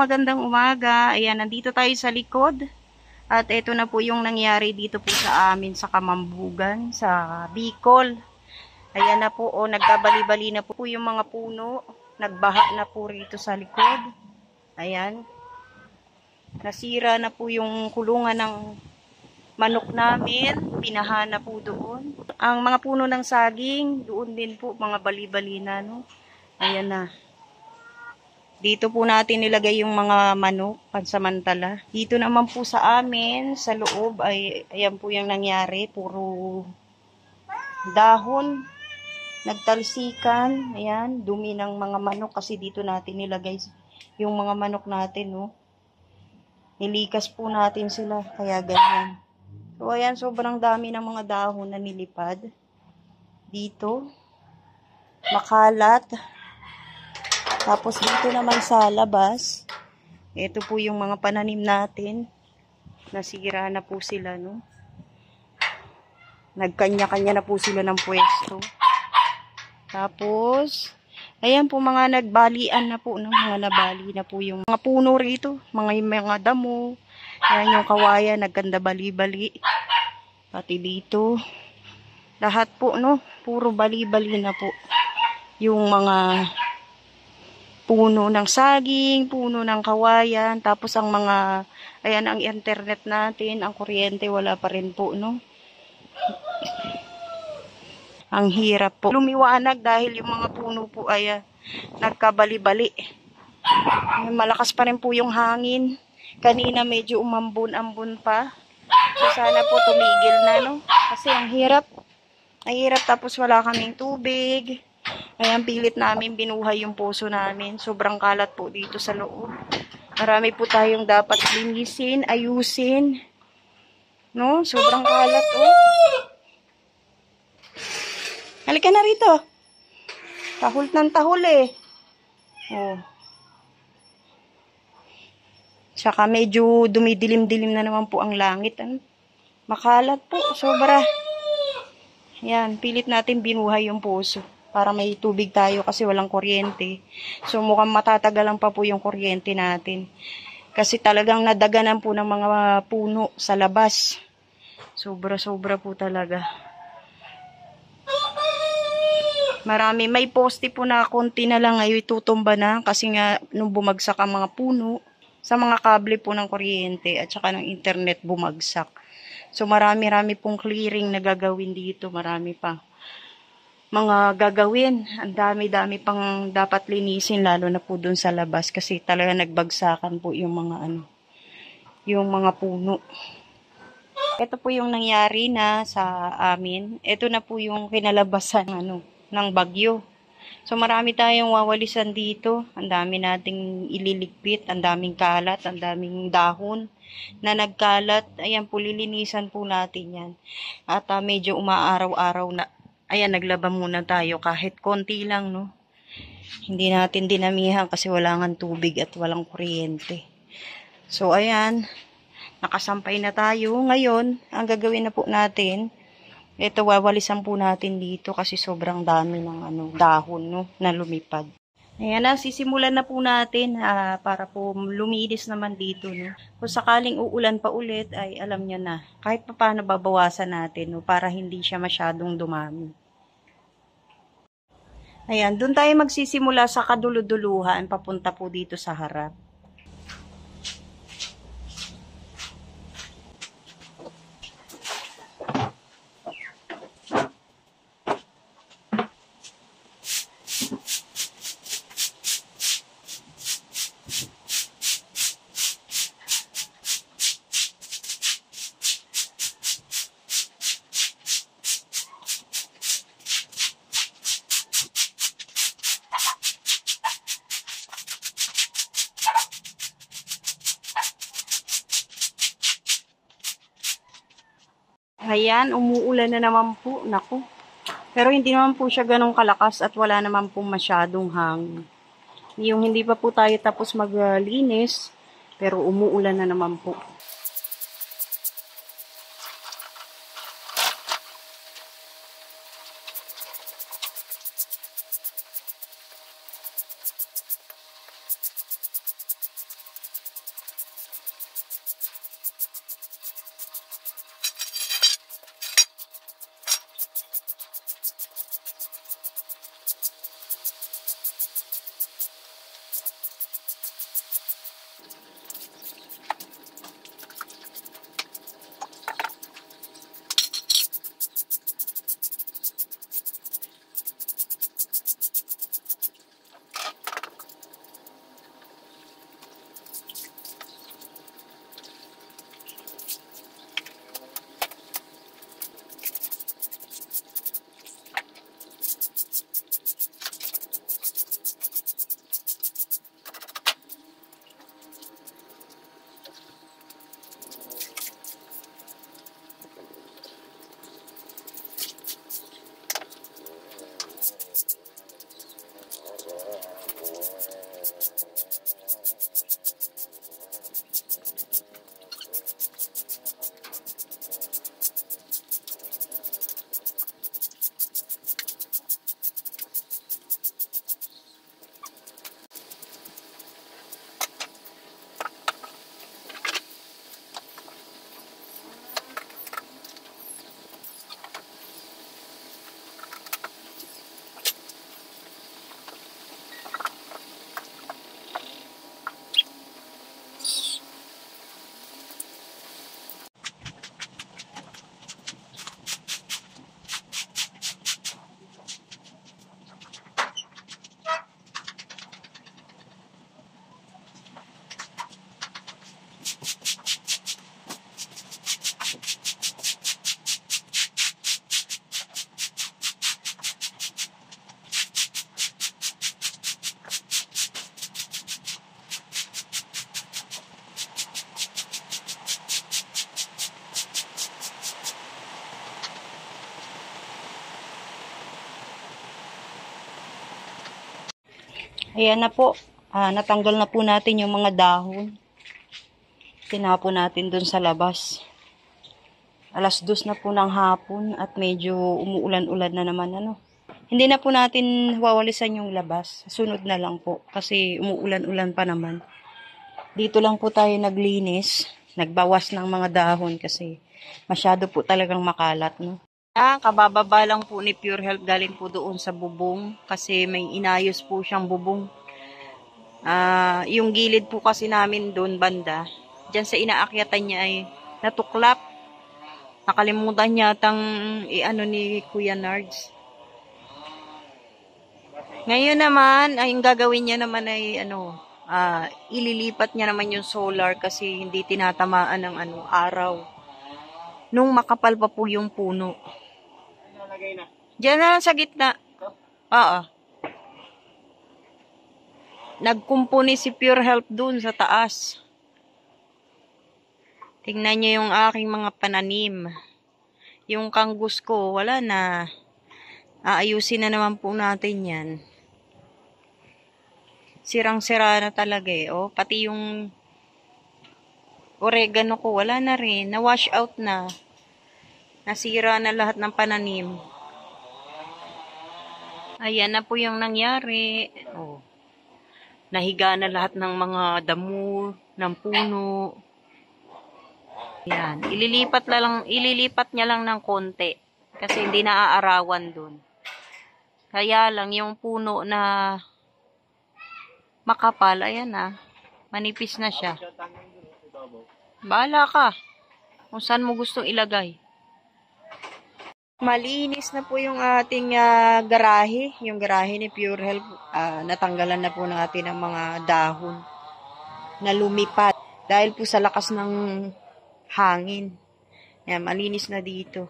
magandang umaga. Ayan, nandito tayo sa likod. At ito na po yung nangyari dito po sa amin sa Kamambugan, sa Bicol. Ayan na po, nagkabali-bali na po yung mga puno. Nagbaha na po rito sa likod. Ayan. Nasira na po yung kulungan ng manok namin. Pinaha na po doon. Ang mga puno ng saging, doon din po, mga bali-bali na, no? Ayan na. Dito po natin nilagay yung mga manok pansamantala. Dito naman po sa amin, sa loob, ay ayan po yung nangyari. Puro dahon, nagtalsikan, ayan, dumi ng mga manok kasi dito natin nilagay yung mga manok natin, no. Nilikas po natin sila, kaya ganyan. So, ayan, sobrang dami ng mga dahon na nilipad. Dito, makalat. Tapos dito naman sa labas, ito po yung mga pananim natin. Nasira na po sila, no? Nagkanya-kanya na po sila ng pwesto. Tapos, ayan po mga nagbalian na po, no? Mga nabali na po yung mga puno rito. Mga damo. Ayan yung kawayan, nagkanda bali-bali. Pati dito. Lahat po, no? Puro bali-bali na po. Yung mga puno ng saging, puno ng kawayan, tapos ang mga, ayan, ang internet natin, ang kuryente, wala pa rin po, no? Ang hirap po. Lumiwanag dahil yung mga puno po ay nagkabali-bali. Malakas pa rin po yung hangin. Kanina medyo umambon-ambon pa. So sana po tumigil na, no? Kasi ang hirap. Ang hirap tapos wala kaming tubig. Ayan, pilit namin binuhay yung puso namin. Sobrang kalat po dito sa loob. Marami po tayong dapat linisin, ayusin. No? Sobrang kalat, oh. Halika na rito. Tahol ng tahol, eh. Oh. Saka medyo dumidilim-dilim na naman po ang langit. Ano? Makalat po, sobra. Ayan, pilit natin binuhay yung puso. Para may tubig tayo kasi walang kuryente. So mukhang matatagalan pa po yung kuryente natin. Kasi talagang nadaganan po ng mga puno sa labas. Sobra-sobra po talaga. Marami. May poste po na konti na lang ngayon itutumba na. Kasi nga nung bumagsak ang mga puno, sa mga kable po ng kuryente at saka ng internet bumagsak. So marami-rami pong clearing na gagawin dito. Marami pa mga gagawin. Ang dami-dami pang dapat linisin lalo na po dun sa labas kasi talaga nagbagsakan po yung mga yung mga puno. Ito po yung nangyari na sa amin. Ito na po yung kinalabasan ng bagyo. So marami tayong wawalisan dito. Ang dami nating ililigpit, ang daming kalat, ang daming dahon na nagkalat. Ayan po, lilinisan po natin yan. At medyo umaaraw-araw na. Ayan, naglaba muna tayo kahit konti lang, no? Hindi natin dinamihan kasi wala nga tubig at walang kuryente. So, ayan. Nakasampay na tayo. Ngayon, ang gagawin na po natin, ito, wawalisan po natin dito kasi sobrang dami ng dahon, no? Na lumipad. Ayan na, sisimulan na po natin para po luminis naman dito, no? Kung sakaling uulan pa ulit, ay alam nyo na. Kahit pa paano babawasan natin, no? Para hindi siya masyadong dumami. Ayan, doon tayo magsisimula sa kaduluduluhan, papunta po dito sa harap. Ayan, umuulan na naman po. Naku. Pero hindi naman po siya ganun kalakas at wala naman po masyadong hangin. Yung hindi pa po tayo tapos maglinis, pero umuulan na naman po. Ayan na po. Natanggal na po natin yung mga dahon. Tinapon natin dun sa labas. 2:00 na po ng hapon at medyo umuulan-ulan na naman. Hindi na po natin wawalisan yung labas. Sunod na lang po kasi umuulan-ulan pa naman. Dito lang po tayo naglinis. Nagbawas ng mga dahon kasi masyado po talagang makalat. Kabababa lang po ni Pure Health galing po doon sa bubong kasi may inayos po siyang bubong. Yung gilid po kasi namin doon banda, dyan sa inaakyatan niya ay natuklap. Nakalimutan niya tang ni Kuya Nards. Ngayon naman, ay yung gagawin niya naman ay ililipat niya naman yung solar kasi hindi tinatamaan ng araw. Nung makapal pa po yung puno. Diyan na sa gitna. Oo. Nagkumpuni si Pure Health dun sa taas. Tingnan niyo yung aking mga pananim. Yung kanggus ko, wala na. Aayusin na naman po natin yan. Sirang-sira na talaga pati yung oregano ko, wala na rin. Na-wash out na. Nasira na lahat ng pananim. Ayan na po yung nangyari. Nahiga na lahat ng mga damo ng puno. Yan. Ililipat niya lang ng konti. Kasi hindi naaarawan dun. Kaya lang yung puno na makapal, ayan manipis na siya. Bahala ka. Kung saan mo gustong ilagay. Malinis na po yung ating garahe. Yung garahe ni Pure Health. Natanggalan na po natin ang mga dahon na lumipat. Dahil po sa lakas ng hangin. Yan, malinis na dito.